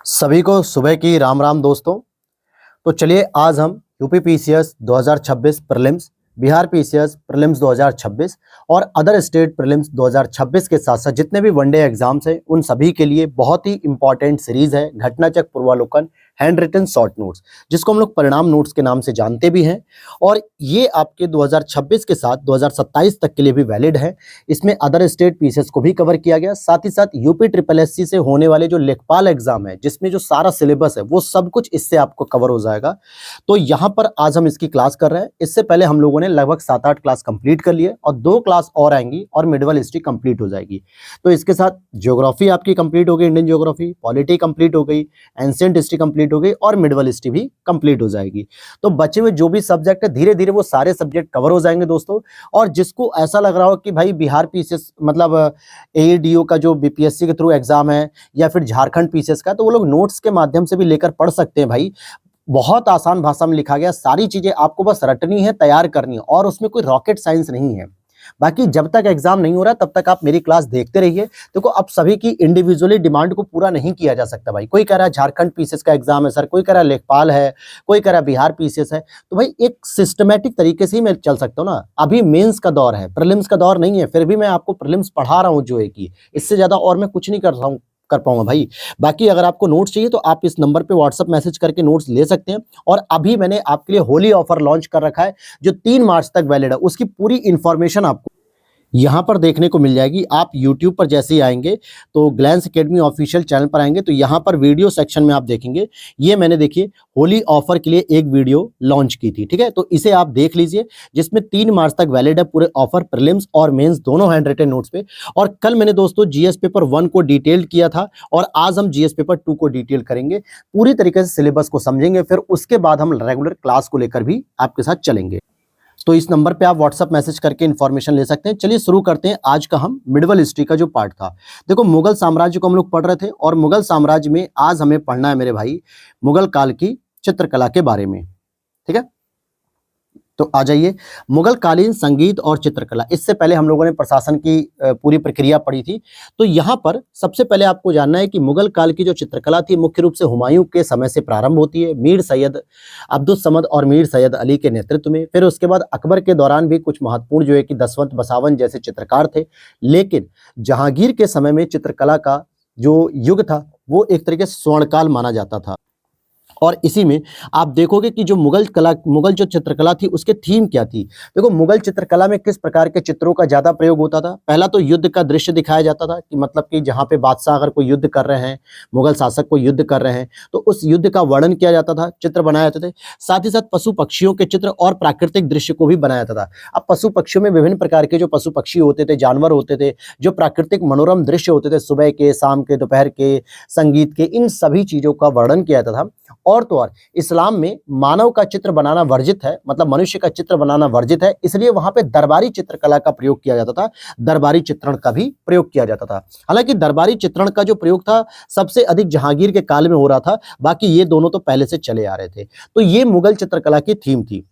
सभी को सुबह की राम राम दोस्तों। तो चलिए आज हम UP PCS 2026 prelims, Bihar PCS prelims 2026 और अदर स्टेट प्रीलिम्स 2026 के साथ साथ जितने भी वनडे एग्जाम्स हैं उन सभी के लिए बहुत ही इंपॉर्टेंट सीरीज है घटनाचक्र पूर्वावलोकन हैंड रिटन शॉर्ट नोट्स, जिसको हम लोग परिणाम नोट्स के नाम से जानते भी हैं। और ये आपके 2026 के साथ 2027 तक के लिए भी वैलिड है। इसमें अदर स्टेट पीसीएस को भी कवर किया गया, साथ ही साथ यूपी ट्रिपल एससी से होने वाले जो लेखपाल एग्जाम है जिसमें जो सारा सिलेबस है वो सब कुछ इससे आपको कवर हो जाएगा। तो यहाँ पर आज हम इसकी क्लास कर रहे हैं। इससे पहले हम लोगों ने लगभग 7-8 क्लास कंप्लीट कर लिए और 2 क्लास और आएंगी और मिडवल हिस्ट्री कंप्लीट हो जाएगी। तो इसके साथ ज्योग्राफी आपकी कंप्लीट हो गई, इंडियन ज्योग्राफी, पॉलिटी कंप्लीट हो गई, एंशिएंट हिस्ट्री कंप्लीट हो गई और मिडवल हिस्ट्री भी कंप्लीट हो जाएगी। तो बचे हुए जो भी सब्जेक्ट है धीरे धीरे वो सारे सब्जेक्ट कवर हो जाएंगे दोस्तों। और जिसको ऐसा लग रहा हो कि भाई बिहार पीसीएस मतलब एईडीओ का जो बीपीएससी के थ्रू एग्जाम है या फिर झारखंड पीसीएस का, तो वो लोग नोट्स के माध्यम से भी लेकर पढ़ सकते हैं। भाई बहुत आसान भाषा में लिखा गया, सारी चीजें आपको बस रटनी है, तैयार करनी है और उसमें कोई रॉकेट साइंस नहीं है। बाकी जब तक एग्जाम नहीं हो रहा तब तक आप मेरी क्लास देखते रहिए। देखो अब सभी की इंडिविजुअली डिमांड को पूरा नहीं किया जा सकता। भाई कोई कह रहा है झारखंड पीसीएस का एग्जाम है सर, कोई कह रहा है लेखपाल है, कोई कह रहा है बिहार पीसीएस है। तो भाई एक सिस्टमेटिक तरीके से ही मैं चल सकता हूँ ना। अभी मेंस का दौर है, प्रीलिम्स का दौर नहीं है, फिर भी मैं आपको प्रीलिम्स पढ़ा रहा हूँ जो है कि इससे ज्यादा और मैं कुछ नहीं कर पाऊंगा भाई। बाकी अगर आपको नोट्स चाहिए तो आप इस नंबर पे व्हाट्सएप मैसेज करके नोट्स ले सकते हैं। और अभी मैंने आपके लिए होली ऑफर लॉन्च कर रखा है जो 3 मार्च तक वैलिड है, उसकी पूरी इंफॉर्मेशन आपको यहाँ पर देखने को मिल जाएगी। आप YouTube पर जैसे ही आएंगे तो ग्लैंस एकेडमी ऑफिशियल चैनल पर आएंगे तो यहाँ पर वीडियो सेक्शन में आप देखेंगे, ये मैंने देखिए होली ऑफर के लिए एक वीडियो लॉन्च की थी, ठीक है। तो इसे आप देख लीजिए जिसमें 3 मार्च तक वैलिड है पूरे ऑफर, प्रीलिम्स और मेंस दोनों हैंड रिटन नोट्स पे। और कल मैंने दोस्तों जीएस पेपर 1 को डिटेल्ड किया था और आज हम जीएस पेपर 2 को डिटेल करेंगे, पूरी तरीके से सिलेबस को समझेंगे, फिर उसके बाद हम रेगुलर क्लास को लेकर भी आपके साथ चलेंगे। तो इस नंबर पे आप व्हाट्सएप मैसेज करके इन्फॉर्मेशन ले सकते हैं। चलिए शुरू करते हैं आज का हम मिडवल हिस्ट्री का जो पार्ट था। देखो मुगल साम्राज्य को हम लोग पढ़ रहे थे और मुगल साम्राज्य में आज हमें पढ़ना है मेरे भाई मुगल काल की चित्रकला के बारे में, ठीक है। तो आ जाइए, मुगल कालीन संगीत और चित्रकला। इससे पहले हम लोगों ने प्रशासन की पूरी प्रक्रिया पढ़ी थी। तो यहाँ पर सबसे पहले आपको जानना है कि मुगल काल की जो चित्रकला थी मुख्य रूप से हुमायूं के समय से प्रारंभ होती है, मीर सैयद अब्दुल समद और मीर सैयद अली के नेतृत्व में। फिर उसके बाद अकबर के दौरान भी कुछ महत्वपूर्ण जो है कि दसवंत बसावन जैसे चित्रकार थे। लेकिन जहांगीर के समय में चित्रकला का जो युग था वो एक तरीके से स्वर्णकाल माना जाता था। और इसी में आप देखोगे कि जो मुगल जो चित्रकला थी उसके थीम क्या थी। देखो मुगल चित्रकला में किस प्रकार के चित्रों का ज्यादा प्रयोग होता था। पहला तो युद्ध का दृश्य दिखाया जाता था कि मतलब कि जहाँ पे बादशाह अगर कोई युद्ध कर रहे हैं, मुगल शासक को युद्ध कर रहे हैं तो उस युद्ध का वर्णन किया जाता था, चित्र बनाए जाते थे। साथ ही साथ पशु पक्षियों के चित्र और प्राकृतिक दृश्य को भी बनाया जाता था। अब पशु पक्षियों में विभिन्न प्रकार के जो पशु पक्षी होते थे, जानवर होते थे, जो प्राकृतिक मनोरम दृश्य होते थे, सुबह के, शाम के, दोपहर के, संगीत के, इन सभी चीजों का वर्णन किया जाता था। और तो और इस्लाम में मानव का चित्र बनाना वर्जित है, मतलब मनुष्य का चित्र बनाना वर्जित है, इसलिए वहां पे दरबारी चित्रकला का प्रयोग किया जाता था, दरबारी चित्रण का भी प्रयोग किया जाता था। हालांकि दरबारी चित्रण का जो प्रयोग था सबसे अधिक जहांगीर के काल में हो रहा था, बाकी ये दोनों तो पहले से चले आ रहे थे। तो ये मुगल चित्रकला की थीम थी।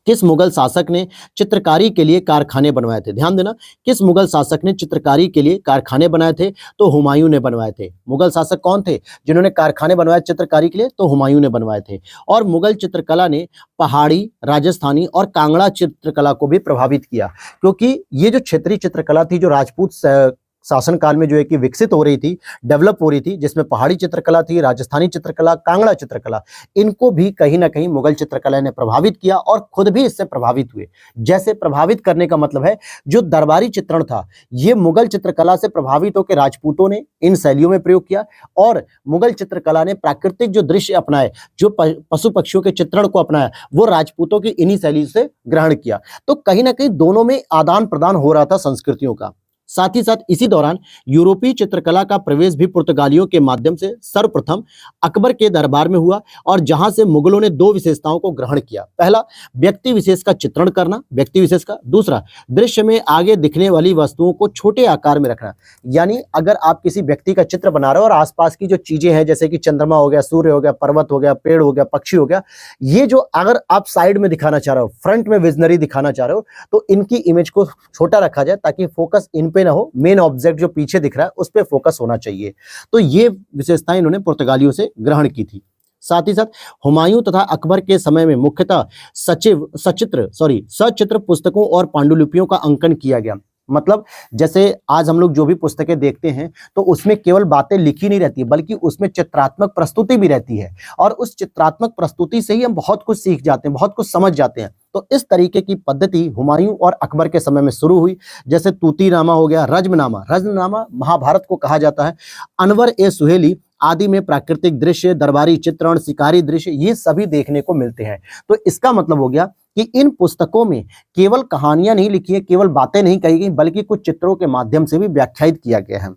किस मुगल शासक ने चित्रकारी के लिए कारखाने बनवाए थे? ध्यान देना, किस मुगल शासक ने चित्रकारी के लिए कारखाने बनाए थे? तो हुमायूं ने बनवाए थे। मुगल शासक कौन थे जिन्होंने कारखाने बनवाए चित्रकारी के लिए? तो हुमायूं ने बनवाए थे। और मुगल चित्रकला ने पहाड़ी, राजस्थानी और कांगड़ा चित्रकला को भी प्रभावित किया, क्योंकि ये जो क्षेत्रीय चित्रकला थी जो राजपूत शासन काल में जो है कि विकसित हो रही थी, डेवलप हो रही थी, जिसमें पहाड़ी चित्रकला थी, राजस्थानी चित्रकला, कांगड़ा चित्रकला, इनको भी कहीं ना कहीं मुगल चित्रकला ने प्रभावित किया और खुद भी इससे प्रभावित हुए। जैसे प्रभावित करने का मतलब है जो दरबारी चित्रण था ये मुगल चित्रकला से प्रभावित होकर राजपूतों ने इन शैलियों में प्रयोग किया और मुगल चित्रकला ने प्राकृतिक जो दृश्य अपनाए, जो पशु पक्षियों के चित्रण को अपनाया, वो राजपूतों की इन्हीं शैली से ग्रहण किया। तो कहीं ना कहीं दोनों में आदान प्रदान हो रहा था संस्कृतियों का। साथ ही साथ इसी दौरान यूरोपीय चित्रकला का प्रवेश भी पुर्तगालियों के माध्यम से सर्वप्रथम अकबर के दरबार में हुआ और जहां से मुगलों ने 2 विशेषताओं को ग्रहण किया। पहला, व्यक्ति विशेष का चित्रण करना, व्यक्ति विशेष का। दूसरा, दृश्य में आगे दिखने वाली वस्तुओं को छोटे आकार में रखना। यानी अगर आप किसी व्यक्ति का चित्र बना रहे हो और आसपास की जो चीजें हैं जैसे कि चंद्रमा हो गया, सूर्य हो गया, पर्वत हो गया, पेड़ हो गया, पक्षी हो गया, ये जो अगर आप साइड में दिखाना चाह रहे हो, फ्रंट में विजनरी दिखाना चाह रहे हो, तो इनकी इमेज को छोटा रखा जाए ताकि फोकस इन पे ना हो, मेन ऑब्जेक्ट जो पीछे दिख रहा है उस पे फोकस होना चाहिए। तो ये विशेषताएं इन्होंने पुर्तगालियों से ग्रहण की थी। साथ ही साथ हुमायूं तथा अकबर के समय में मुख्यतः सचित्र पुस्तकों और पांडुलिपियों का अंकन किया गया। मतलब जैसे आज हम लोग जो भी पुस्तकें देखते हैं तो उसमें केवल बातें लिखी नहीं रहती बल्कि उसमें चित्रात्मक प्रस्तुति भी रहती है, और उस चित्रात्मक प्रस्तुति से ही हम बहुत कुछ सीख जाते हैं, बहुत कुछ समझ जाते हैं। तो इस तरीके की पद्धति हुमायूं और अकबर के समय में शुरू हुई। जैसे तूतीनामा हो गया, रज्मनामा महाभारत को कहा जाता है, अनवर ए सुहेली आदि में प्राकृतिक दृश्य, दरबारी चित्रण, शिकारी दृश्य, ये सभी देखने को मिलते हैं। तो इसका मतलब हो गया कि इन पुस्तकों में केवल कहानियां नहीं लिखी है, केवल बातें नहीं कही गई, बल्कि कुछ चित्रों के माध्यम से भी व्याख्यायित किया गया है।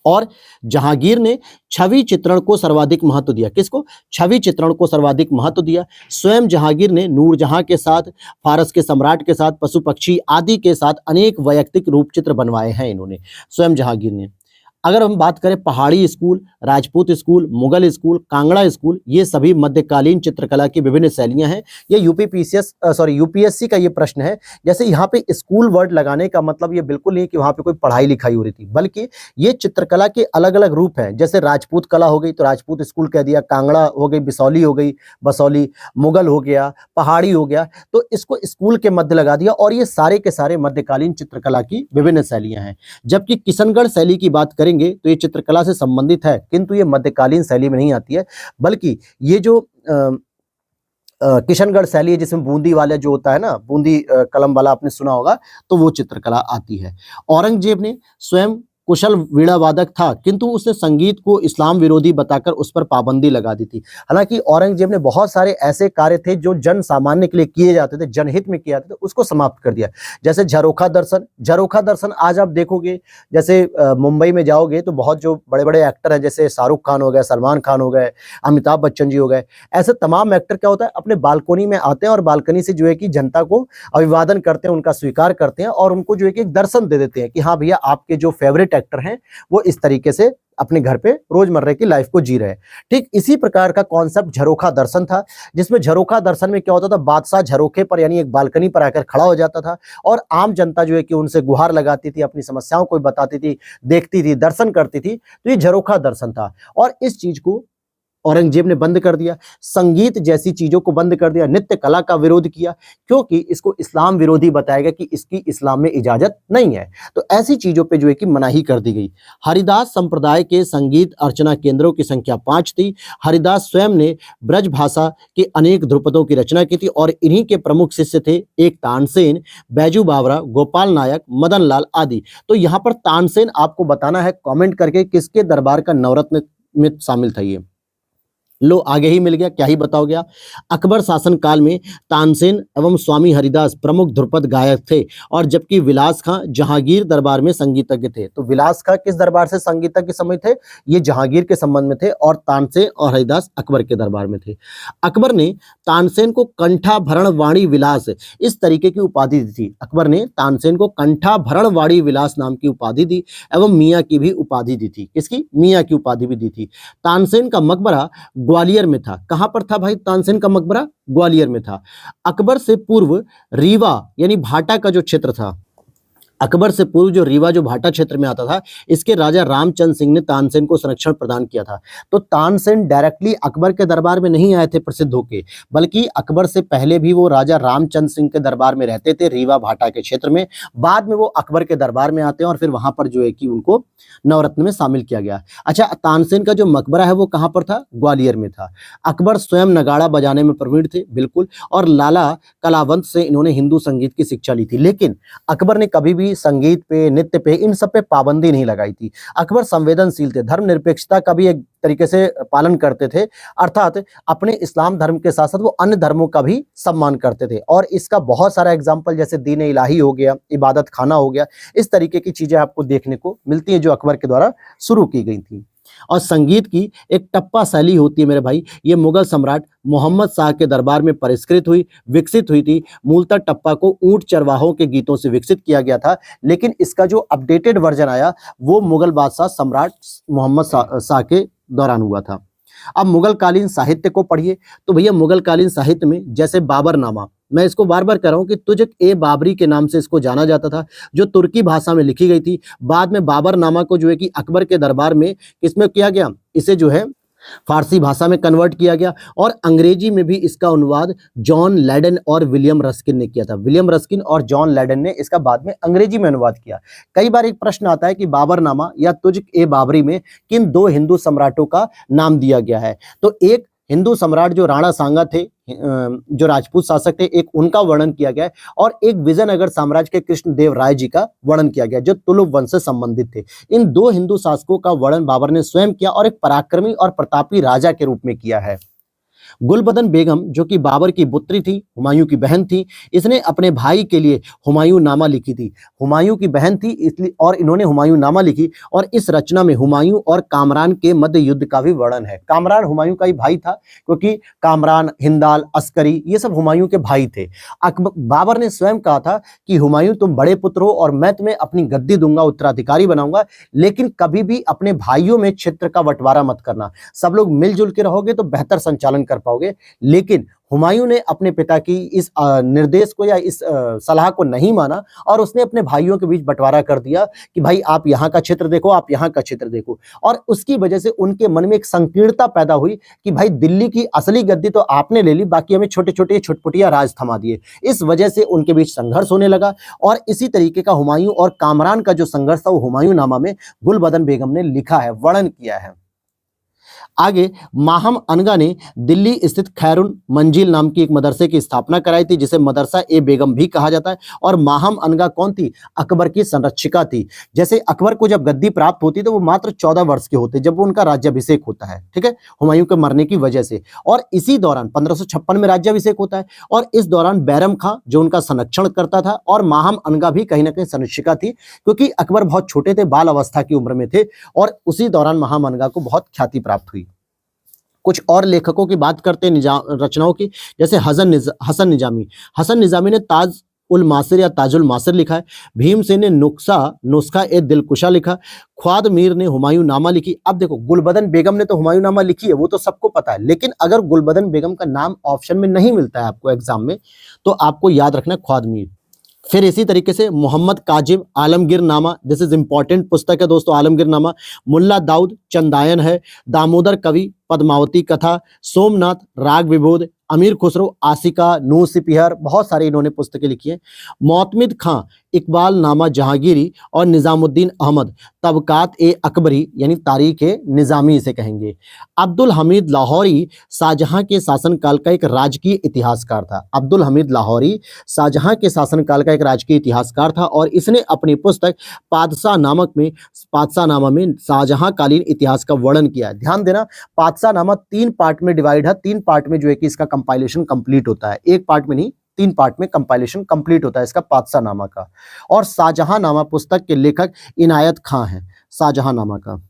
और जहांगीर ने छवि चित्रण को सर्वाधिक महत्व दिया। किसको? छवि चित्रण को सर्वाधिक महत्व दिया। स्वयं जहांगीर ने नूरजहां के साथ, फारस के सम्राट के साथ, पशु पक्षी आदि के साथ अनेक वैयक्तिक रूप चित्र बनवाए हैं इन्होंने, स्वयं जहांगीर ने। अगर हम बात करें पहाड़ी school, Rajput school, Mughal school, Kangra school, ये सभी मध्यकालीन चित्रकला की विभिन्न शैलियां हैं। ये यूपीएससी का ये प्रश्न है। जैसे यहाँ पे स्कूल वर्ड लगाने का मतलब ये बिल्कुल नहीं कि वहाँ पे कोई पढ़ाई लिखाई हो रही थी, बल्कि ये चित्रकला के अलग अलग रूप हैं। जैसे राजपूत कला हो गई तो राजपूत स्कूल कह दिया, कांगड़ा हो गई, बिसौली हो गई, बसौली, मुगल हो गया, पहाड़ी हो गया, तो इसको स्कूल के मध्य लगा दिया। और ये सारे के सारे मध्यकालीन चित्रकला की विभिन्न शैलियां हैं। जबकि किशनगढ़ शैली की बात करेंगे तो ये चित्रकला से संबंधित है, किंतु ये मध्यकालीन शैली में नहीं आती है, बल्कि ये जो किशनगढ़ शैली है जिसमें बूंदी वाला जो होता है ना, बूंदी कलम वाला आपने सुना होगा, तो वो चित्रकला आती है। औरंगजेब ने स्वयं कुशल वीणा वादक था, किंतु उसने संगीत को इस्लाम विरोधी बताकर उस पर पाबंदी लगा दी थी। हालांकि औरंगजेब ने बहुत सारे ऐसे कार्य थे जो जन सामान्य के लिए किए जाते थे, जनहित में किए जाते थे, उसको समाप्त कर दिया। जैसे झरोखा दर्शन आज आप देखोगे, जैसे मुंबई में जाओगे तो बहुत जो बड़े बड़े एक्टर हैं, जैसे शाहरुख खान हो गए, सलमान खान हो गए, अमिताभ बच्चन जी हो गए, ऐसे तमाम एक्टर क्या होता है, अपने बालकोनी में आते हैं और बालकनी से जो है कि जनता को अभिवादन करते हैं, उनका स्वीकार करते हैं और उनको जो है कि एक दर्शन दे देते हैं कि हाँ भैया, आपके जो फेवरेट एक्टर हैं वो इस तरीके से अपने घर पे रोजमर्रा की लाइफ को जी रहे हैं। ठीक इसी प्रकार का कॉन्सेप्ट झरोखा दर्शन था, जिसमें झरोखा दर्शन में क्या होता था, बादशाह झरोखे पर यानी एक बालकनी पर आकर खड़ा हो जाता था और आम जनता जो है कि उनसे गुहार लगाती थी, अपनी समस्याओं को बताती थी, देखती थी, दर्शन करती थी। तो ये झरोखा दर्शन था और इस चीज को औरंगजेब ने बंद कर दिया। संगीत जैसी चीजों को बंद कर दिया, नृत्य कला का विरोध किया, क्योंकि इसको इस्लाम विरोधी बताया गया कि इसकी इस्लाम में इजाजत नहीं है। तो ऐसी चीजों पे जो है कि मनाही कर दी गई। हरिदास संप्रदाय के संगीत अर्चना केंद्रों की संख्या 5 थी। हरिदास स्वयं ने ब्रज भाषा के अनेक ध्रुपदों की रचना की थी और इन्हीं के प्रमुख शिष्य थे एक तानसेन, बैजू बावरा, गोपाल नायक, मदन लाल आदि। तो यहाँ पर तानसेन आपको बताना है कमेंट करके किसके दरबार का नवरत्न में शामिल था। ये लो आगे ही मिल गया, क्या ही बताओ गया। अकबर शासन काल में तानसेन एवं स्वामी हरिदास प्रमुख ध्रुपद गायक थे और जबकि विलास खां जहांगीर दरबार में संगीतज्ञ थे। तो विलास खां किस दरबार से संगीतज्ञ समय थे, ये जहांगीर के संबंध में थे और तानसेन और हरिदास अकबर के दरबार में थे। अकबर ने तानसेन को कंठाभरण वाणी विलास इस तरीके की उपाधि दी थी। अकबर ने तानसेन को कंठाभरण वाणी विलास नाम की उपाधि दी एवं मियाँ की भी उपाधि दी थी। किसकी? मियाँ की उपाधि भी दी थी। तानसेन का मकबरा ग्वालियर में था। कहां पर था भाई तानसेन का मकबरा? ग्वालियर में था। अकबर से पूर्व रीवा यानी भाटा का जो क्षेत्र था, अकबर से पूर्व जो रीवा जो भाटा क्षेत्र में आता था, इसके राजा रामचंद्र सिंह ने तानसेन को संरक्षण प्रदान किया था। तो तानसेन डायरेक्टली अकबर के दरबार में नहीं आए थे प्रसिद्ध होके, बल्कि अकबर से पहले भी वो राजा रामचंद्र सिंह के दरबार में रहते थे रीवा भाटा के क्षेत्र में। बाद में वो अकबर के दरबार में आते हैं और फिर वहां पर जो है कि उनको नवरत्न में शामिल किया गया। अच्छा, तानसेन का जो मकबरा है वो कहाँ पर था? ग्वालियर में था। अकबर स्वयं नगाड़ा बजाने में प्रवीण थे, बिल्कुल, और लाला कलावंत से इन्होंने हिंदू संगीत की शिक्षा ली थी। लेकिन अकबर ने कभी भी संगीत पे, नृत्य पे, इन सब पे पाबंदी नहीं लगाई थी। अकबर संवेदनशील थे, धर्मनिरपेक्षता का भी एक तरीके से पालन करते थे, अर्थात अपने इस्लाम धर्म के साथ साथ वो अन्य धर्मों का भी सम्मान करते थे। और इसका बहुत सारा एग्जाम्पल जैसे दीन इलाही हो गया, इबादत खाना हो गया, इस तरीके की चीजें आपको देखने को मिलती है जो अकबर के द्वारा शुरू की गई थी। और संगीत की एक टप्पा शैली होती है मेरे भाई, ये मुगल सम्राट मोहम्मद शाह के दरबार में परिष्कृत हुई, विकसित हुई थी। मूलतः टप्पा को ऊंट चरवाहों के गीतों से विकसित किया गया था, लेकिन इसका जो अपडेटेड वर्जन आया वो मुगल बादशाह सम्राट मोहम्मद शाह के दौरान हुआ था। अब मुगल कालीन साहित्य को पढ़िए, तो भैया मुगल कालीन साहित्य में जैसे बाबरनामा, मैं इसको बार बार कह रहा हूं कि तुजक ए बाबरी के नाम से इसको जाना जाता था, जो तुर्की भाषा में लिखी गई थी। बाद में बाबरनामा को जो है कि अकबर के दरबार में इसमें किया गया, इसे जो है फारसी भाषा में कन्वर्ट किया गया, और अंग्रेजी में भी इसका अनुवाद जॉन लैडन और विलियम रस्किन ने किया था। विलियम रस्किन और जॉन लैडन ने इसका बाद में अंग्रेजी में अनुवाद किया। कई बार एक प्रश्न आता है कि बाबरनामा या तुजक ए बाबरी में किन दो हिंदू सम्राटों का नाम दिया गया है। तो एक हिंदू सम्राट जो राणा सांगा थे, जो राजपूत शासक थे, एक उनका वर्णन किया गया है, और एक विजयनगर साम्राज्य के कृष्णदेव राय जी का वर्णन किया गया जो तुलुप वंश से संबंधित थे। इन दो हिंदू शासकों का वर्णन बाबर ने स्वयं किया और एक पराक्रमी और प्रतापी राजा के रूप में किया है। गुलबदन बेगम जो कि बाबर की पुत्री थी, हुमायूं की बहन थी, इसने अपने भाई के लिए हुमायूं नामा लिखी थी। हुमायूं की बहन थी इसलिए, और इन्होंने हुमायूं नामा लिखी, और इस रचना में हुमायूं और कामरान के मध्य युद्ध का भी वर्णन है। कामरान हुमायूं का ही भाई था, क्योंकि कामरान, हिंदाल, अस्करी ये सब हुमायूं के भाई थे। बाबर ने स्वयं कहा था कि हुमायूं तुम बड़े पुत्र हो और मैं तुम्हें अपनी गद्दी दूंगा, उत्तराधिकारी बनाऊंगा, लेकिन कभी भी अपने भाइयों में क्षेत्र का बंटवारा मत करना। सब लोग मिलजुल के रहोगे तो बेहतर संचालन कर पाओगे। लेकिन हुमायूं ने अपने पिता की इस निर्देश को या इस सलाह को नहीं माना, और उसने अपने भाइयों के बीच बंटवारा कर दिया कि भाई आप यहाँ का क्षेत्र देखो, आप यहाँ का क्षेत्र देखो। और उसकी वजह से उनके मन में एक संकीर्णता पैदा हुई कि भाई दिल्ली की असली गद्दी तो आपने ले ली, बाकी हमें छोटे छोटे छुटपुटिया राज थमा दिए। इस वजह से उनके बीच संघर्ष होने लगा, और इसी तरीके का हुमायूं और कामरान का जो संघर्ष था वो हुमायूं नामा में गुलबदन बेगम ने लिखा है, वर्णन किया है। आगे माहम अनगा ने दिल्ली स्थित खैरुन मंजिल नाम की एक मदरसे की स्थापना कराई थी, जिसे मदरसा ए बेगम भी कहा जाता है। और माहम अनगा कौन थी? अकबर की संरक्षिका थी। जैसे अकबर को जब गद्दी प्राप्त होती तो वो मात्र 14 वर्ष के होते जब वो उनका राज्याभिषेक होता है, ठीक है, हुमायूं के मरने की वजह से। और इसी दौरान 1556 में राज्याभिषेक होता है, और इस दौरान बैरम खां जो उनका संरक्षण करता था, और माहम अनगा भी कहीं ना कहीं संरक्षिका थी, क्योंकि अकबर बहुत छोटे थे, बाल अवस्था की उम्र में थे, और उसी दौरान माहम अनगा को बहुत ख्याति प्राप्त हुई। कुछ और लेखकों की बात करते हैं रचनाओं की, जैसे हसन निजामी ने ताज उल मासिर या ताजुल मासिर लिखा है। भीमसेन ने नुस्खा ए दिलकुशा लिखा। ख्वाद मीर ने हुमायूं नामा लिखी। अब देखो, गुलबदन बेगम ने तो हुमायूं नामा लिखी है, वो तो सबको पता है, लेकिन अगर गुलबदन बेगम का नाम ऑप्शन में नहीं मिलता है आपको एग्जाम में, तो आपको याद रखना ख्वाद मीर। फिर इसी तरीके से मोहम्मद काजिम आलमगीर नामा, दिस इज इंपॉर्टेंट पुस्तक है दोस्तों, आलमगीर नामा। मुल्ला दाऊद चंदायन है। दामोदर कवि पद्मावती कथा, सोमनाथ राग विबोध, अमीर खुसरो आसिका, नूर सिपिहर, बहुत सारे इन्होंने पुस्तकें लिखी हैं। मोतमिद खां इकबाल नामा जहांगीरी, और निजामुद्दीन अहमद तबकात ए अकबरी यानी तारीख ए निजामी इसे कहेंगे। अब्दुल हमीद लाहौरी शाहजहां के शासनकाल का एक राजकीय इतिहासकार था। अब्दुल हमीद लाहौरी शाहजहां के शासनकाल का एक राजकीय इतिहासकार था, और इसने अपनी पुस्तक पादशाहनामा में शाहजहां कालीन इतिहास का वर्णन किया है। ध्यान देना, पादशाहनामा 3 पार्ट में डिवाइड है, 3 पार्ट में जो है कि इसका कंपाइलेशन कंप्लीट होता है, एक पार्ट में नहीं, 3 पार्ट में कंपाइलेशन कंप्लीट होता है इसका पादशाहनामा का। और शाहजहांनामा पुस्तक के लेखक इनायत खां हैं, शाहजहांनामा का।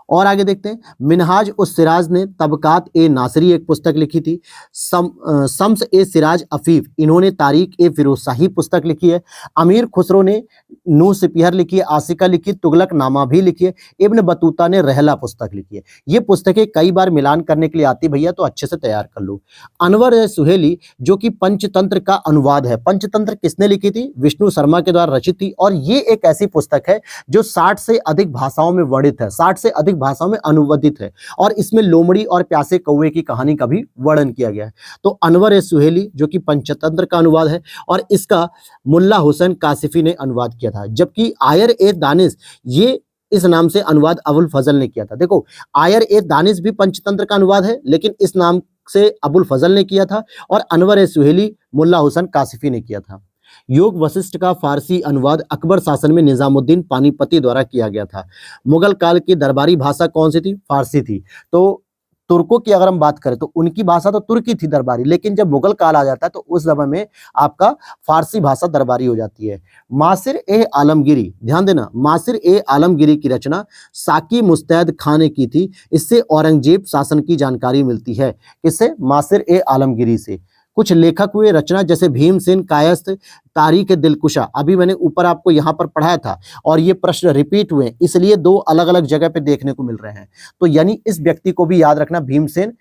और आगे देखते हैं, मिनहाज उस सिराज ने तबकात ए नासरी एक पुस्तक लिखी थी। शम्स ए सिराज अफीफ, इन्होंने तारीख ए फिरोजशाही पुस्तक लिखी है। अमीर खुसरो ने नूह सिपिहर लिखी है, आसिका लिखी, तुगलक नामा भी लिखी है। इब्न बतूता ने रहला पुस्तक लिखी है। ये पुस्तकें कई बार मिलान करने के लिए आती भैया, तो अच्छे से तैयार कर लो। अनवर सुहेली जो कि पंचतंत्र का अनुवाद है। पंचतंत्र किसने लिखी थी? विष्णु शर्मा के द्वारा रचित थी, और ये एक ऐसी पुस्तक है जो 60 से अधिक भाषाओं में वर्णित है, 60 से अधिक भाषाओं में अनुवादित है, और इसमें लोमड़ी और प्यासे कौवे की कहानी का भी वर्णन किया गया है। तो अनवर सुहेली जो कि पंचतंत्र का अनुवाद है, और इसका मुल्ला हुसैन कासिफी ने अनुवाद किया था। जबकि आयर ए दानिश, ये इस नाम से अनुवाद अबुल फजल ने किया था। देखो, आयर ए दानिश भी पंचतंत्र का अनुवाद है, लेकिन इस नाम से अबुल फजल ने किया था, और अनवर ए सुहेली मुल्ला हुसैन कासिफी ने किया था। योग वशिष्ठ का फारसी अनुवाद अकबर शासन में निजामुद्दीन पानीपती द्वारा किया गया था। मुगल काल की दरबारी भाषा कौन सी थी? फारसी थी। तो तुर्कों की अगर हम बात करें तो उनकी भाषा तो तुर्की थी दरबारी, लेकिन जब मुगल काल आ जाता है तो उस समय में आपका फारसी भाषा दरबारी हो जाती है। मासिर ए आलमगिरी, ध्यान देना, मासिर ए आलमगिरी की रचना साकी मुस्तैद खां ने की थी। इससे औरंगजेब शासन की जानकारी मिलती है। किससे? मासिर ए आलमगिरी से। कुछ लेखक हुए रचना जैसे भीमसेन, कायस्थ, तारीख दिलकुशा, अभी मैंने ऊपर आपको यहाँ पर पढ़ाया था और ये प्रश्न रिपीट हुए, इसलिए दो अलग अलग जगह पे देखने को मिल रहे हैं। तो यानी इस व्यक्ति को भी याद रखना, भीमसेन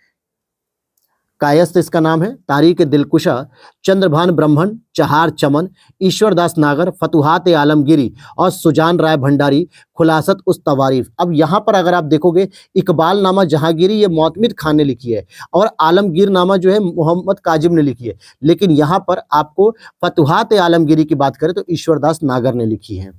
कायस्थ इसका नाम है, तारीख दिलकुशा, चंद्रभान ब्राह्मण, चहार चमन, ईश्वरदास नागर, फतुहात आलमगीरी और सुजान राय भंडारी, खुलासत उस तवारीफ। अब यहाँ पर अगर आप देखोगे, इकबाल नामा जहांगीरी ये मोतमिद खान ने लिखी है और आलमगीर नामा जो है मोहम्मद काजिम ने लिखी है, लेकिन यहाँ पर आपको फतुहात आलमगीरी की बात करें तो ईश्वरदास नागर ने लिखी है।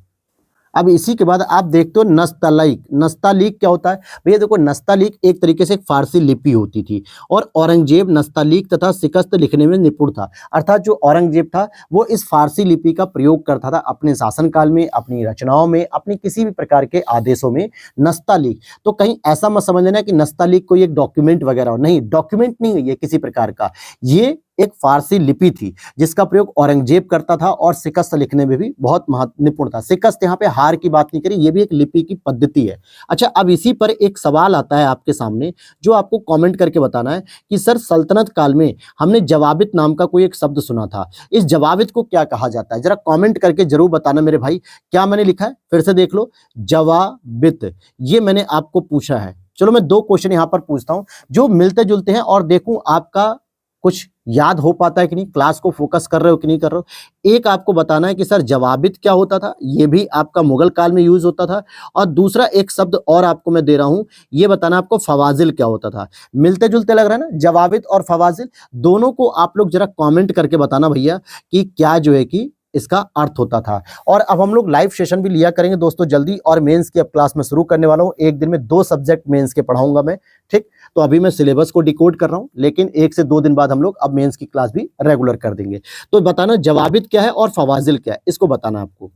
अब इसी के बाद आप देखते हो नस्तालीक। नस्तालीक क्या होता है भैया? देखो, नस्तालीक एक तरीके से एक फारसी लिपि होती थी और औरंगजेब नस्तालीक तथा शिकस्त लिखने में निपुण था। अर्थात जो औरंगजेब था वो इस फारसी लिपि का प्रयोग करता था अपने शासनकाल में, अपनी रचनाओं में, अपनी किसी भी प्रकार के आदेशों में। नस्तालीक, तो कहीं ऐसा मत समझना कि नस्तालीक कोई एक डॉक्यूमेंट वगैरह हो, नहीं, डॉक्यूमेंट नहीं है ये किसी प्रकार का, ये एक फारसी लिपि थी जिसका प्रयोग औरंगजेब करता था और शिकस्त लिखने में भी बहुत निपुण था। शिकस्त यहाँ पे हार की बात नहीं करी, ये भी एक लिपि की पद्धति है। अच्छा, अब इसी पर एक सवाल आता है आपके सामने जो आपको कमेंट करके बताना है कि सर सल्तनत काल में हमने जवाबित नाम का कोई एक शब्द सुना था, इस जवाबित को क्या कहा जाता है? जरा कमेंट करके जरूर बताना मेरे भाई। क्या मैंने लिखा है फिर से देख लो, जवाबित, ये मैंने आपको पूछा है। चलो मैं दो क्वेश्चन यहाँ पर पूछता हूँ जो मिलते जुलते हैं और देखूं आपका कुछ याद हो पाता है कि नहीं, क्लास को फोकस कर रहे हो कि नहीं कर रहे हो। एक आपको बताना है कि सर जवाबित क्या होता था, ये भी आपका मुगल काल में यूज होता था, और दूसरा एक शब्द और आपको मैं दे रहा हूं, ये बताना आपको फवाजिल क्या होता था। मिलते जुलते लग रहा है ना, जवाबित और फवाजिल, दोनों को आप लोग जरा कमेंट करके बताना भैया कि क्या जो है कि इसका अर्थ होता था। और अब हम लोग लाइव सेशन भी लिया करेंगे दोस्तों जल्दी, और मेंस की अब क्लास में शुरू करने वाला हूं। एक दिन में 2 सब्जेक्ट मेंस के पढ़ाऊंगा मैं, ठीक। तो अभी मैं सिलेबस को डिकोड कर रहा हूं, लेकिन 1 से 2 दिन बाद हम लोग अब मेंस की क्लास भी रेगुलर कर देंगे। तो बताना जवाबित क्या है और फवाजिल क्या है, इसको बताना आपको।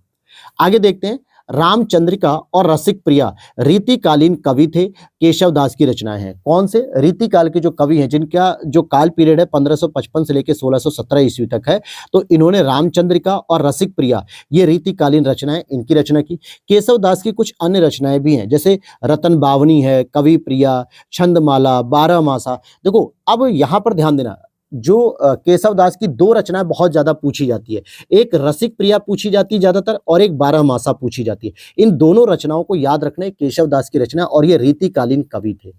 आगे देखते हैं, रामचंद्रिका और रसिक प्रिया रीतिकालीन कवि थे, केशव दास की रचनाएं हैं। कौन से? रीतिकाल के जो कवि हैं जिनका जो काल पीरियड है 1555 से लेकर 1617 ईस्वी तक है, तो इन्होंने रामचंद्रिका और रसिक प्रिया ये रीतिकालीन रचनाएं इनकी रचना की। केशव दास की कुछ अन्य रचनाएं भी हैं जैसे रतन बावनी है, कवि प्रिया, छंदमाला, बारहमासा। देखो अब यहां पर ध्यान देना, जो केशव दास की 2 रचनाएं बहुत ज्यादा पूछी जाती है, एक रसिक प्रिया पूछी जाती है ज्यादातर और एक बारहमासा पूछी जाती है। इन दोनों रचनाओं को याद रखना है, केशव दास की रचना और ये रीतिकालीन कवि थे।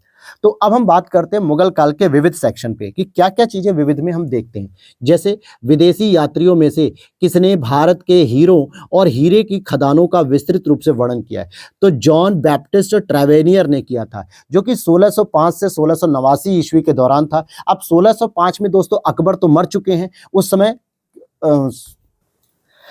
तो अब हम बात करते हैं मुगल काल के विविध सेक्शन पे कि क्या क्या चीजें विविध में हम देखते हैं। जैसे विदेशी यात्रियों में से किसने भारत के हीरों और हीरे की खदानों का विस्तृत रूप से वर्णन किया है? तो जॉन बैप्टिस्ट ट्रेवेनियर ने किया था, जो कि 1605 से 1689 ईस्वी के दौरान था। अब 1605 में दोस्तों अकबर तो मर चुके हैं उस समय,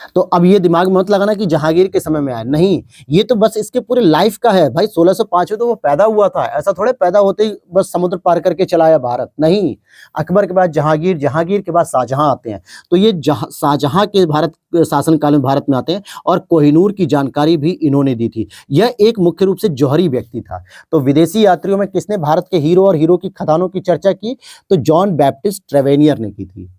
तो अब ये दिमाग में मत लगाना कि जहांगीर के समय में आया, नहीं, ये तो बस इसके पूरे लाइफ का है भाई। 1605 में तो वो पैदा हुआ था, ऐसा थोड़े पैदा होते ही बस समुद्र पार करके चला आया भारत, नहीं। अकबर के बाद जहांगीर, जहांगीर के बाद शाहजहां आते हैं, तो ये शाहजहां के भारत शासनकाल में भारत में आते हैं और कोहिनूर की जानकारी भी इन्होंने दी थी। यह एक मुख्य रूप से जौहरी व्यक्ति था। तो विदेशी यात्रियों में किसने भारत के हीरो और हीरो की खदानों की चर्चा की? तो जॉन बैप्टिस्ट ट्रेवेनियर ने की थी।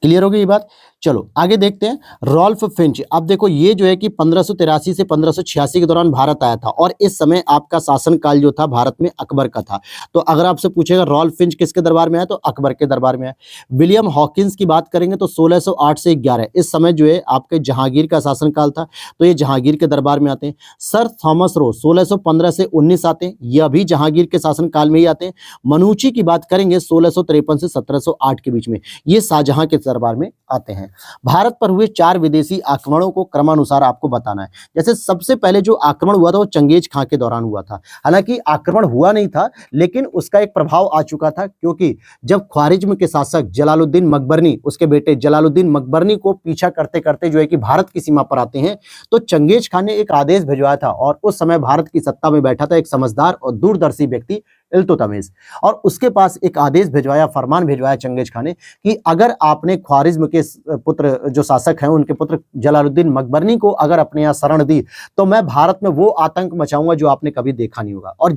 क्लियर हो गई ये बात? चलो आगे देखते हैं, रॉल्फ फिंच। अब देखो ये जो है कि 1583 से 1586 के दौरान भारत आया था और इस समय आपका शासनकाल जो था भारत में अकबर का था। तो अगर आपसे पूछेगा रॉल्फ फिंच किसके दरबार में आया, तो अकबर के दरबार में आया। विलियम हॉकिंस की बात करेंगे तो 1608 से 11, इस समय जो है आपके जहांगीर का शासनकाल था, तो ये जहांगीर के दरबार में आते हैं। सर थॉमस रो 1615 से 19 आते हैं, यह भी जहांगीर के शासनकाल में ही आते हैं। मनुची की बात करेंगे 1653 से 1708 के बीच में, ये शाहजहां के दरबार में आते हैं। भारत पर हुए 4 विदेशी आक्रमणों को क्रमानुसार आपको बताना है। जैसे सबसे पहले जो आक्रमण हुआ था वो चंगेज खां के दौरान हुआ था। हालांकि आक्रमण हुआ नहीं था, लेकिन उसका एक प्रभाव आ चुका था, क्योंकि जब ख्वारिज्म के शासक जलालुद्दीन मकबरनी, उसके बेटे जलालुद्दीन मकबरनी को पीछा करते करते जो है कि भारत की सीमा पर आते हैं, तो चंगेज खान ने एक आदेश भिजवाया था और उस समय भारत की सत्ता में बैठा था एक समझदार और दूरदर्शी व्यक्ति इल्तुतमिश, और उसके पास एक आदेश भिजवाया, फरमान भिजवाया चंगेज खान ने कि अगर आपने ख्वारिज्म के पुत्र जो शासक हैं उनके पुत्र जलालुद्दीन मकबरनी को अगर अपने यहाँ शरण दी, तो मैं भारत में वो आतंक मचाऊंगा जो आपने कभी देखा नहीं होगा। और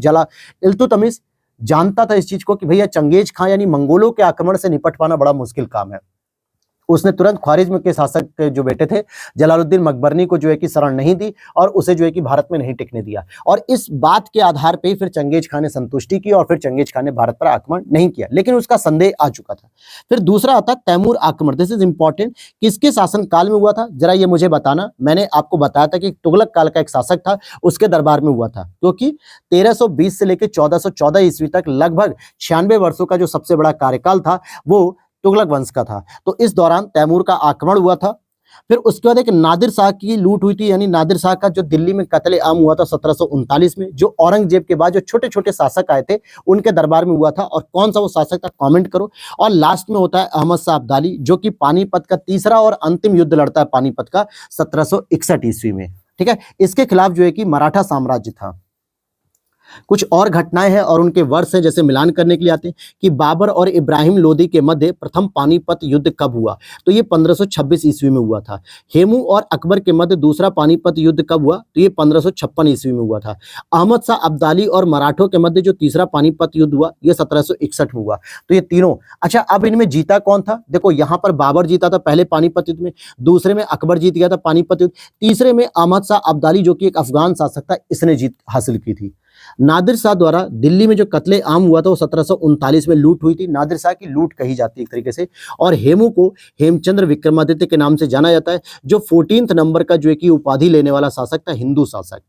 इल्तुतमिश जानता था इस चीज को कि भैया चंगेज खान यानी मंगोलों के आक्रमण से निपट पाना बड़ा मुश्किल काम है, उसने तुरंत ख्वारिज्म के शासक के जो बेटे थे जलालुद्दीन मकबरनी को जो है कि शरण नहीं दी और उसे जो है कि भारत में नहीं टिकने दिया। और इस बात के आधार पे फिर चंगेज खान ने संतुष्टि की और फिर चंगेज खान ने भारत पर आक्रमण नहीं किया, लेकिन उसका संदेह आ चुका था। फिर दूसरा आता तैमूर आक्रमण। This is important. किसके शासन काल में हुआ था, जरा ये मुझे बताना। मैंने आपको बताया था कि तुगलक काल का एक शासक था, उसके दरबार में हुआ था, क्योंकि 1320 से लेकर 1414 ईस्वी तक लगभग 96 वर्षों का जो सबसे बड़ा कार्यकाल था वो तुगलक वंश का था। तो इस दौरान तैमूर का आक्रमण हुआ था। फिर उसके बाद एक नादिर शाह की लूट हुई थी, यानी नादिर शाह का जो दिल्ली में कत्ले आम हुआ था 1739 में, जो औरंगजेब के बाद जो छोटे छोटे शासक आए थे उनके दरबार में हुआ था। और कौन सा वो शासक था, कमेंट करो। और लास्ट में होता है अहमद शाह अब्दाली, जो कि पानीपत का तीसरा और अंतिम युद्ध लड़ता है, पानीपत का 1761 ईस्वी में। ठीक है, इसके खिलाफ जो है कि मराठा साम्राज्य था। कुछ और घटनाएं हैं और उनके वर्ष हैं, जैसे मिलान करने के लिए आते हैं कि बाबर और इब्राहिम लोदी के मध्य प्रथम पानीपत युद्ध कब हुआ, तो ये 1526 ईस्वी में हुआ था। हेमू और अकबर के मध्य दूसरा पानीपत युद्ध कब हुआ, तो ये 1556 ईस्वी में हुआ था। अहमद शाह अब्दाली और मराठों के मध्य जो तीसरा पानीपत युद्ध हुआ, ये 1761 में हुआ। तो ये तीनों। अच्छा, अब इनमें जीता कौन था, देखो यहाँ पर बाबर जीता था पहले पानीपत युद्ध में, दूसरे में अकबर जीत गया था पानीपत युद्ध, तीसरे में अहमद शाह अब्दाली जो कि एक अफगान शासक था, इसने जीत हासिल की थी। नादिर शाह द्वारा दिल्ली में जो कत्ले आम हुआ था वो 1739 में लूट हुई थी, नादिर शाह की लूट कही जाती है एक तरीके से। और हेमू को हेमचंद्र विक्रमादित्य के नाम से जाना जाता है, जो 14th नंबर का जो है कि उपाधि लेने वाला शासक था, हिंदू शासक।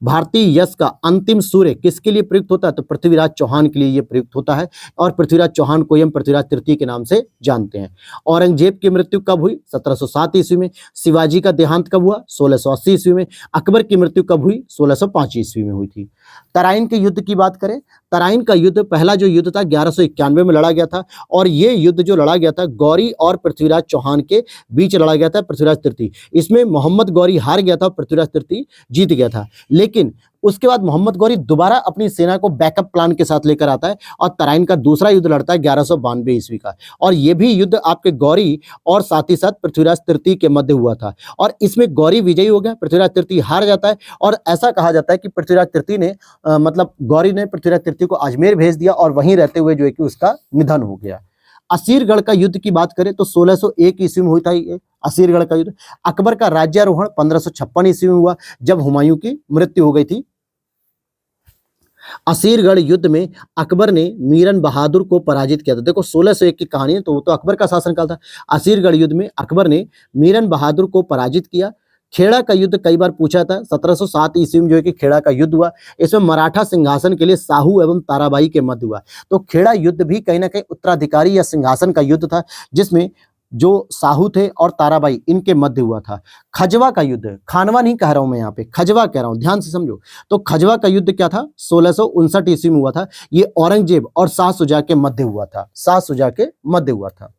भारतीय यश का अंतिम सूर्य किसके लिए प्रयुक्त होता है, तो पृथ्वीराज चौहान के लिए यह प्रयुक्त होता है। और पृथ्वीराज चौहान को हम पृथ्वीराज तृतीय के नाम से जानते हैं। औरंगजेब की मृत्यु कब हुई, 1707 ईस्वी में। शिवाजी का देहांत कब हुआ, 1680 ईस्वी में। अकबर की मृत्यु कब हुई, 1605 ईस्वी में हुई थी। तराइन के युद्ध की बात करें, तराइन का युद्ध पहला जो युद्ध था 1191 में लड़ा गया था, और ये युद्ध जो लड़ा गया था गौरी और पृथ्वीराज चौहान के बीच लड़ा गया था, पृथ्वीराज तृतीय। इसमें मोहम्मद गौरी हार गया था, पृथ्वीराज तृतीय जीत गया था। लेकिन उसके बाद मोहम्मद गौरी दोबारा अपनी सेना को बैकअप प्लान के साथ लेकर आता है और तराइन का दूसरा युद्ध लड़ता है 1192 ईस्वी का। और यह भी युद्ध आपके गौरी और साथ ही साथ पृथ्वीराज तृतीय के मध्य हुआ था, और इसमें गौरी विजयी हो गया, पृथ्वीराज तृतीय हार जाता है। और ऐसा कहा जाता है कि पृथ्वीराज तृतीय ने मतलब गौरी ने पृथ्वीराज तृतीय को अजमेर भेज दिया और वहीं रहते हुए जो है कि उसका निधन हो गया। असीरगढ़ का युद्ध की बात करें तो 1601 ईस्वी में हुई था ये असीरगढ़ का युद्ध। अकबर का राज्यारोहण 1556 ईस्वी में हुआ, जब हुमायूं की मृत्यु हो गई थी। असीरगढ़ युद्ध में अकबर ने मीरन बहादुर को पराजित किया था। देखो 1601 की कहानी है, तो वो तो अकबर का शासनकाल था। असीरगढ़ युद्ध में अकबर ने मीरन बहादुर को पराजित किया। खेड़ा का युद्ध कई बार पूछा था, 1707 ईस्वी में जो है कि खेड़ा का युद्ध हुआ। इसमें मराठा सिंहासन के लिए साहू एवं ताराबाई के मध्य हुआ। तो खेड़ा युद्ध भी कहीं ना कहीं उत्तराधिकारी या सिंहासन का युद्ध था, जिसमें जो साहू थे और ताराबाई इनके मध्य हुआ था। खजवा का युद्ध, खानवा नहीं कह रहा हूं मैं, यहाँ पे खजवा कह रहा हूं, ध्यान से समझो। तो खजवा का युद्ध क्या था, 1659 ईस्वी में हुआ था। ये औरंगजेब और शाह शुजा के मध्य हुआ था, शाह शुजा के मध्य हुआ था।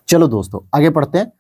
चलो दोस्तों आगे पढ़ते हैं।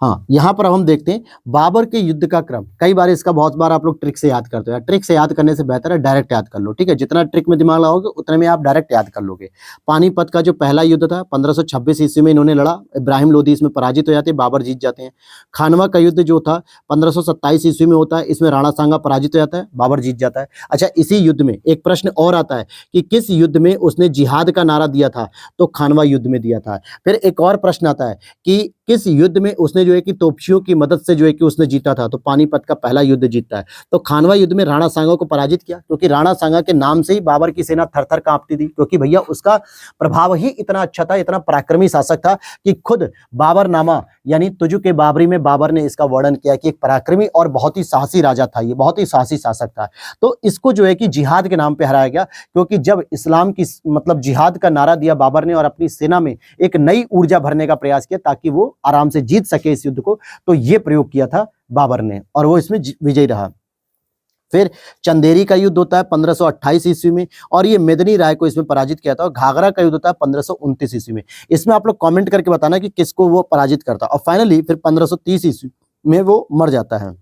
हाँ, यहाँ पर अब हम देखते हैं बाबर के युद्ध का क्रम। कई बार इसका बहुत बार आप लोग ट्रिक से याद करते हो, यार ट्रिक से याद करने से बेहतर है डायरेक्ट याद कर लो। ठीक है, जितना ट्रिक में दिमाग लगाओगे उतने में आप डायरेक्ट याद कर लोगे। पानीपत का जो पहला युद्ध था 1526 ईस्वी में इन्होंने लड़ा, इब्राहिम लोदी इसमें पराजित हो जाते हैं, बाबर जीत जाते हैं। खानवा का युद्ध जो था 1527 ईस्वी में होता है, इसमें राणा सांगा पराजित हो जाता है, बाबर जीत जाता है। अच्छा, इसी युद्ध में एक प्रश्न और आता है कि किस युद्ध में उसने जिहाद का नारा दिया था, तो खानवा युद्ध में दिया था। फिर एक और प्रश्न आता है कि किस युद्ध में उसने जो है कि तोपचियों की मदद से जो है कि उसने जीता था, तो पानीपत का पहला युद्ध जीतता है। तो खानवा युद्ध में राणा सांगा को पराजित किया, क्योंकि राणा सांगा के नाम से ही बाबर की सेना थर-थर कांपती थी, क्योंकि भैया उसका प्रभाव ही इतना अच्छा था, इतना पराक्रमी शासक था कि खुद बाबरनामा यानी तुजु के बाबरी में बाबर ने इसका वर्णन किया कि एक पराक्रमी और बहुत ही साहसी राजा था, ये बहुत ही साहसी शासक था। तो इसको जो है कि जिहाद के नाम पे हराया गया, क्योंकि जब इस्लाम की मतलब जिहाद का नारा दिया बाबर ने और अपनी सेना में एक नई ऊर्जा भरने का प्रयास किया ताकि वो आराम से जीत सके इस युद्ध को, तो ये प्रयोग किया था बाबर ने और वो इसमें विजयी रहा। फिर चंदेरी का युद्ध होता है 1528 ईस्वी में, और ये मेदिनी राय को इसमें पराजित किया था। और घाघरा का युद्ध होता है 1529 ईस्वी में। इसमें आप लोग कमेंट करके बताना कि किसको वो पराजित करता। और फाइनली फिर 1530 ईस्वी में वो मर जाता है।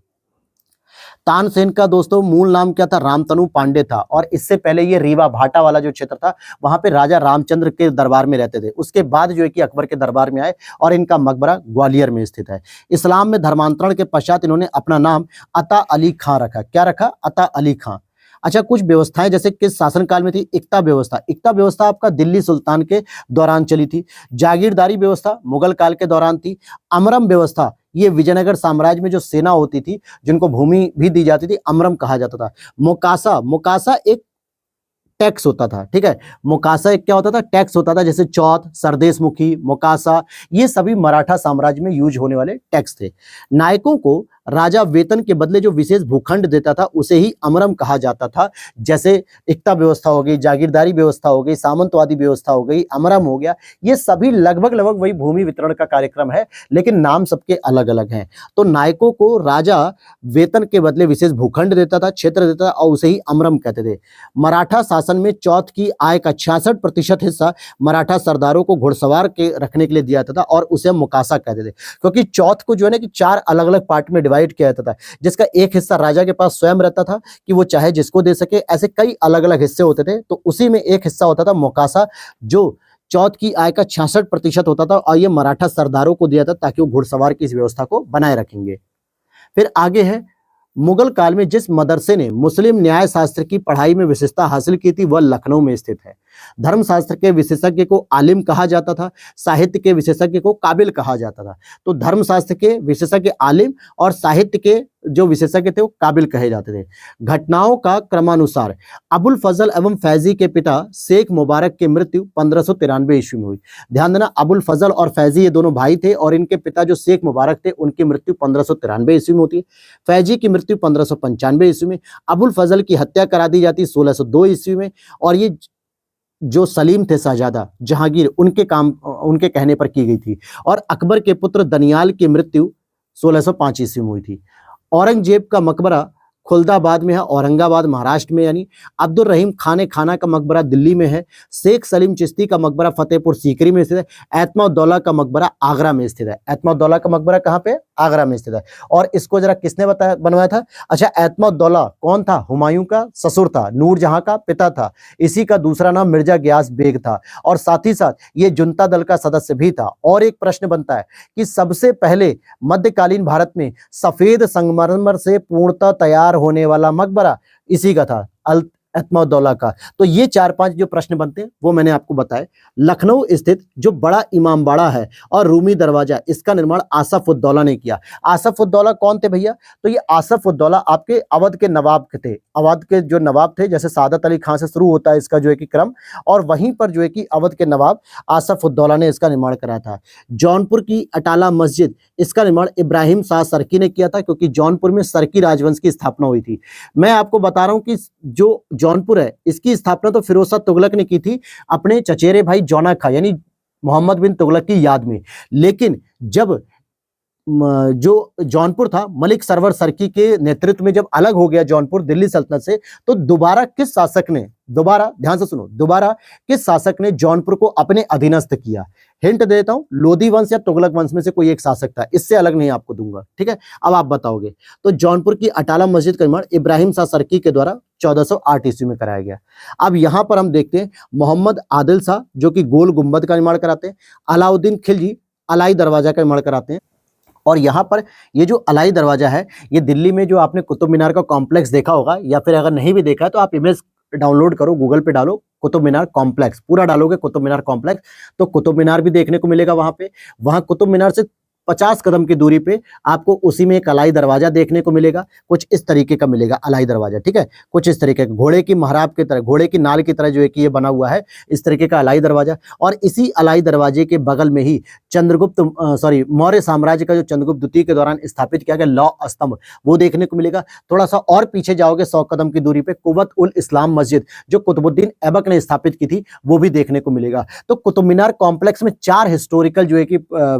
तानसेन का दोस्तों मूल नाम क्या था? रामतनु पांडे था, और इससे पहले ये रीवा भाटा वाला जो क्षेत्र था वहां पे राजा रामचंद्र के दरबार में रहते थे। उसके बाद जो है कि अकबर के दरबार में आए और इनका मकबरा ग्वालियर में स्थित है। इस्लाम में धर्मांतरण के पश्चात इन्होंने अपना नाम अता अली खां रखा। क्या रखा? अता अली खां। अच्छा, कुछ व्यवस्थाएं जैसे किस शासनकाल में थी? इक्ता व्यवस्था। इक्ता व्यवस्था आपका दिल्ली सुल्तान के दौरान चली थी। जागीरदारी व्यवस्था मुगल काल के दौरान थी। अमरम व्यवस्था, ये विजयनगर साम्राज्य में जो सेना होती थी जिनको भूमि भी दी जाती थी, अमरम कहा जाता था। मोकासा, मोकासा एक टैक्स होता था, ठीक है। मोकासा एक क्या होता था? टैक्स होता था, जैसे चौथ, सरदेशमुखी, मोकासा, ये सभी मराठा साम्राज्य में यूज होने वाले टैक्स थे। नायकों को राजा वेतन के बदले जो विशेष भूखंड देता था उसे ही अमरम कहा जाता था। जैसे इक्ता व्यवस्था हो गई, जागीरदारी व्यवस्था हो गई, सामंतवादी व्यवस्था हो गई, अमरम हो गया, ये सभी लगभग लगभग वही भूमि वितरण का कार्यक्रम है, लेकिन नाम सबके अलग अलग हैं। तो नायकों को राजा वेतन के बदले विशेष भूखंड देता था, क्षेत्र देता था, और उसे ही अमरम कहते थे। मराठा शासन में चौथ की आय का 66% हिस्सा मराठा सरदारों को घुड़सवार के रखने के लिए दिया जाता था, और उसे मुकासा कहते थे। क्योंकि चौथ को जो है ना कि 4 अलग अलग पार्ट में डिवाइड किया जाता था, जिसका एक हिस्सा राजा के पास स्वयं रहता था कि वो चाहे जिसको दे सके। ऐसे कई अलग अलग हिस्से होते थे, तो उसी में एक हिस्सा होता था मुकासा, जो चौथ की आय का 66% होता था, और ये मराठा सरदारों को दिया था ताकि वो घुड़सवार की इस व्यवस्था को बनाए रखेंगे। फिर आगे है, मुगल काल में जिस मदरसे ने मुस्लिम न्याय शास्त्र की पढ़ाई में विशेषता हासिल की थी वह लखनऊ में स्थित है। धर्मशास्त्र के विशेषज्ञ को आलिम कहा जाता था, साहित्य के विशेषज्ञ को काबिल कहा जाता था। तो धर्मशास्त्र के विशेषज्ञ आलिम और साहित्य के जो विशेषज्ञ थे वो काबिल कहे जाते थे। घटनाओं का क्रमानुसार अबुल फजल एवं फैजी के पिता शेख मुबारक की मृत्यु 1593 ईस्वी में हुई। ध्यान देना, अबुल फजल और फैजी ये दोनों भाई थे, और इनके पिता जो शेख मुबारक थे उनकी मृत्यु 1593 ईस्वी में होती है। फैजी की मृत्यु 1595 ईस्वी में। अबुल फजल की हत्या करा दी जाती 1602 ईस्वी में, और ये जो सलीम थे शहजादा जहांगीर, उनके कहने पर की गई थी। और अकबर के पुत्र दनियाल की मृत्यु 1605 ईस्वी में हुई थी। औरंगजेब का मकबरा खुलदाबाद में है, औरंगाबाद महाराष्ट्र में, यानी अब्दुल रहीम खाने खाना का मकबरा दिल्ली में है। शेख सलीम चिश्ती का मकबरा फतेहपुर सीकरी में स्थित है। एतमाउद्दौला का मकबरा आगरा में स्थित है। एतमाउद्दौला का मकबरा कहाँ पे? आगरा में स्थित है। और इसको जरा किसने बनवाया था? अच्छा, एतमाउद्दौला कौन था? हुमायूं का ससुर था, नूरजहां का पिता था। इसी का दूसरा नाम मिर्जा गियास बेग था, और साथ ही साथ ये जुनता दल का सदस्य भी था। और एक प्रश्न बनता है कि सबसे पहले मध्यकालीन भारत में सफेद संगमरमर से पूर्णतः तैयार होने वाला मकबरा इसी का था, एतमाउद्दौला का। तो ये 4-5 जो प्रश्न बनते हैं वो मैंने आपको बताए। लखनऊ स्थित जो बड़ा इमामबाड़ा है और रूमी दरवाजा, इसका निर्माण आसफउद्दौला ने किया। आसफउद्दौला कौन थे भैया? तो ये आसफउद्दौला आपके अवध के नवाब थे। अवध के जो नवाब थे, जैसे सादत अली खां से शुरू होता है इसका जो है कि क्रम, और वहीं पर जो है कि अवध के नवाब आसफउद्दौला ने इसका निर्माण कराया था। जौनपुर की अटाला मस्जिद, इसका निर्माण इब्राहिम शाह सरकी ने किया था, क्योंकि जौनपुर में सरकी राजवंश की स्थापना हुई थी। मैं आपको बता रहा हूं कि जो जौनपुर है इसकी स्थापना तो फिरोज शाह तुगलक ने की थी अपने चचेरे भाई जौना खां यानी मोहम्मद बिन तुगलक की याद में। लेकिन जब जो जौनपुर था मलिक सरवर सरकी के नेतृत्व में जब अलग हो गया जौनपुर दिल्ली सल्तनत से, तो दोबारा किस शासक ने, दोबारा ध्यान से सुनो, दोबारा किस शासक ने जौनपुर को अपने अधीनस्थ किया? हिंट देता हूं, लोधी वंश या तुगलक वंश में से कोई एक शासक था, इससे अलग नहीं आपको दूंगा, ठीक है। अब आप बताओगे। तो जौनपुर की अटाला मस्जिद का निर्माण इब्राहिम शाह सरकी के द्वारा 1408 ईस्वी में कराया गया। अब यहां पर हम देखते हैं मोहम्मद आदिल शाह जो कि गोल गुंबद का निर्माण कराते हैं। अलाउद्दीन खिलजी अलाई दरवाजा का निर्माण कराते हैं। और यहाँ पर ये जो अलाई दरवाजा है, ये दिल्ली में जो आपने कुतुब मीनार का कॉम्प्लेक्स देखा होगा, या फिर अगर नहीं भी देखा है तो आप इमेज डाउनलोड करो, गूगल पे डालो कुतुब मीनार कॉम्प्लेक्स, पूरा डालोगे कुतुब मीनार कॉम्प्लेक्स, तो कुतुब मीनार भी देखने को मिलेगा वहां पे। वहां कुतुब मीनार से 50 कदम की दूरी पे आपको उसी में एक अलाई दरवाजा देखने को मिलेगा, कुछ इस तरीके का मिलेगा अलाई दरवाजा, ठीक है, कुछ इस तरीके का घोड़े की महराब की तरह, घोड़े की नाल की तरह जो है कि ये बना हुआ है, इस तरीके का अलाई दरवाजा। और इसी अलाई दरवाजे के बगल में ही चंद्रगुप्त मौर्य साम्राज्य का जो चंद्रगुप्त द्वितीय के दौरान स्थापित किया गया लौह स्तंभ वो देखने को मिलेगा। थोड़ा सा और पीछे जाओगे 100 कदम की दूरी पे कुव्वत उल इस्लाम मस्जिद जो कुतुबुद्दीन ऐबक ने स्थापित की थी वो भी देखने को मिलेगा। तो कुतुब मीनार कॉम्प्लेक्स में 4 हिस्टोरिकल जो है कि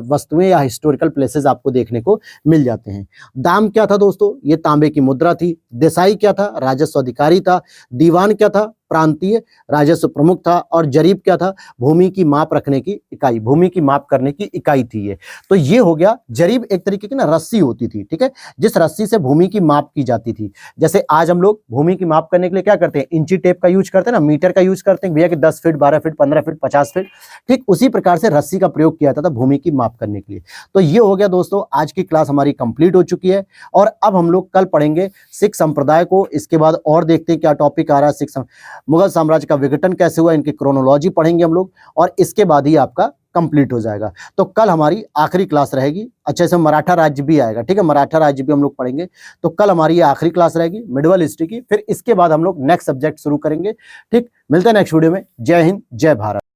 वस्तुएं या हिस्टोरिकल प्लेसेस आपको देखने को मिल जाते हैं। दाम क्या था दोस्तों? ये तांबे की मुद्रा थी। देसाई क्या था? राजस्व अधिकारी था। दीवान क्या था? प्रांतीय राजस्व प्रमुख था। और जरीब क्या था? भूमि की माप रखने की इकाई, भूमि की माप करने की इकाई थी ये। तो ये हो गया। जरीब एक तरीके की ना रस्सी होती थी, ठीक है, जिस रस्सी से भूमि की माप की जाती थी। जैसे आज हम लोग भूमि की माप करने के लिए क्या करते हैं? इंची टेप का यूज करते हैं ना, मीटर का यूज करते हैं भैया कि 10 फीट, 12 फीट, 15 फीट, 50 फीट। ठीक उसी प्रकार से रस्सी का प्रयोग किया जाता था भूमि की माप करने के लिए। तो ये हो गया दोस्तों, आज की क्लास हमारी कंप्लीट हो चुकी है। और अब हम लोग कल पढ़ेंगे सिख संप्रदाय को। इसके बाद और देखते हैं क्या टॉपिक आ रहा है। मुगल साम्राज्य का विघटन कैसे हुआ, इनकी क्रोनोलॉजी पढ़ेंगे हम लोग, और इसके बाद ही आपका कंप्लीट हो जाएगा। तो कल हमारी आखिरी क्लास रहेगी। अच्छे से मराठा राज्य भी आएगा, ठीक है, मराठा राज्य भी हम लोग पढ़ेंगे। तो कल हमारी ये आखिरी क्लास रहेगी मिडिवल हिस्ट्री की। फिर इसके बाद हम लोग नेक्स्ट सब्जेक्ट शुरू करेंगे। ठीक, मिलते हैं नेक्स्ट वीडियो में। जय हिंद, जय भारत।